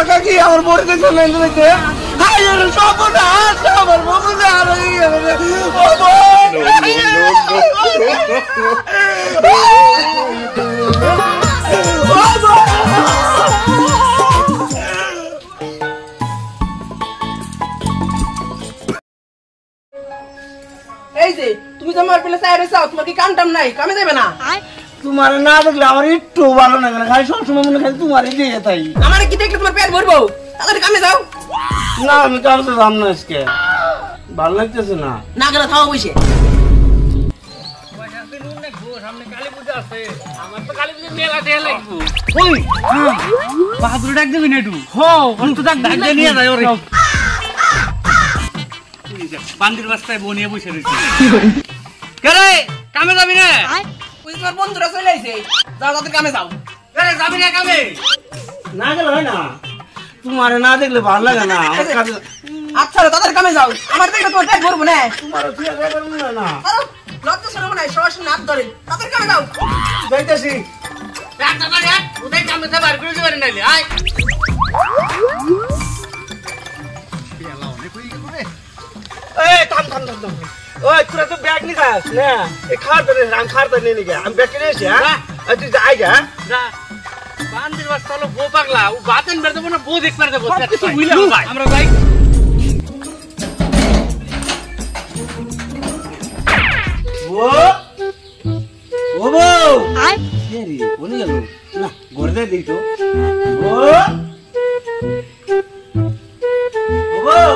কাকি আমার বড়িতে চলে এসেছে আমার বকুতে আর এই যে তুমি তো আমার পেলে চাইরে চাও তোমার কি কাম টাম নাই কামে যাবে না তোমার না দেখলে আমার একটু ভালো লাগে না খালি সবসময় মনে খালি তোমারই দিয়ে তাই আমার কি দেখলে তোমার পেট ভরবো তাড়াতাড়ি কামে যাও না আমি কামতে যাম না আজকে ভালো লাগতেছে না না গেলে থাও বসে বাহাদুর ডাক দেবি না একটু তো ডাক দিয়ে নিয়ে যায় ওরে বান্দির বাস্তায় বনিয়ে বসে রয়েছে কে কামে যাবি না তুই তোমার বন্ধুরা চলে আইছে যাও তাদের কামে যাও যাবি না কামে না গেলে হয় না তোমার না দেখলে ভালো লাগে না আমার কাছে আচ্ছা তাদের কামে যাও আমার দেখলে তোমার পেট ভরবো না তোমার ঠিক আছে না আরে লজ্জা শরম নাই সরাসরি নাক ধরে তাদের কামে যাও যাইতেছি ওদের কামে তো বার করে দিবেন নাইলে আয় এই থাম ওই তোরা তো ব্যাগ নি খাস না এই খার তো আমি খার তো নিয়ে নিয়ে আমি ব্যাগ কিনে এসে হ্যাঁ তুই যাই যা বান্দির বাস্তা হলো বউ পাগলা ও বাতেন বের দেবো না বউ দেখ পার দেবো আমরা যাই ও বউ কে রে কোন গেল না গড়দে দিই তো ও বউ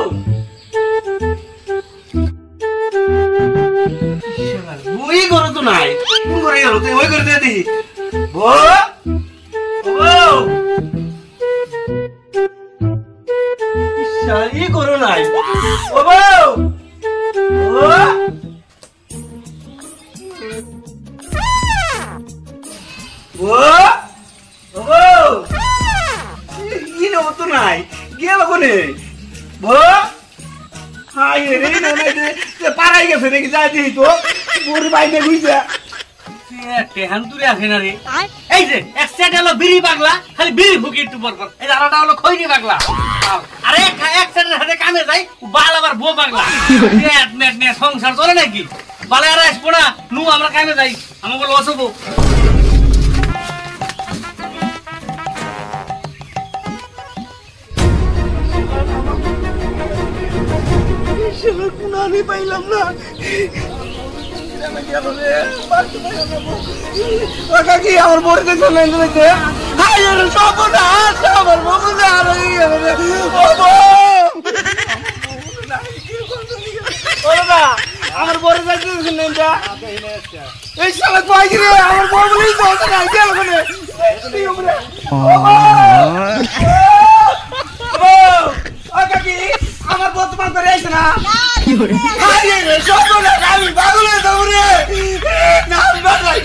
বুই করো তো নাই কোন করে গেল তুই ওই করে দে বউ শালি করো নাই ও বউ তো নাই গেল কোনে পাড়াই গেছে নাকি যাই দিই তো বড় বাইরে বুঝছে হান্তুরে আসে না রে এই যে এক সাইড হলো বিড়ি পাগলা খালি বিড়ি ফুকি একটু পর এই আরেকটা হলো খৈনি পাগলা আরে এক সাইডের হাতে কামে যাই বাল আবার বউ পাগলা নেট নিয়ে সংসার চলে নাকি বালে আর আসবো না নু আমরা কামে যাই আমার বলো অশুভ আমি পাইলাম না কাকি আমার বড়িতে চলে এসেছে আমার বকুতে আর আমার বড় যাইতেছেন এই সালা পাইছি রে আমার বড় বলেই চলতে না গেল ওখানে কাকি আমার বউ তোমার করে আইছে না আমি পাগল হয়ে যাবো রে না আমি বাজাই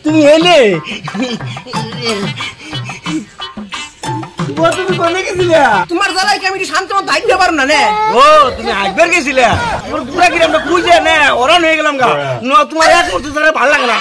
তুমি এলে তুমি কোনে গেছিলে তোমার জ্বালাই কি আমি শান্ত মতো থাকতে পারো না ও তুমি একবার গেছিলে তোমার পুরা কি আমরা খুঁজে না ওরা হয়ে গেলাম গা তোমার এক করতে ভালো লাগে না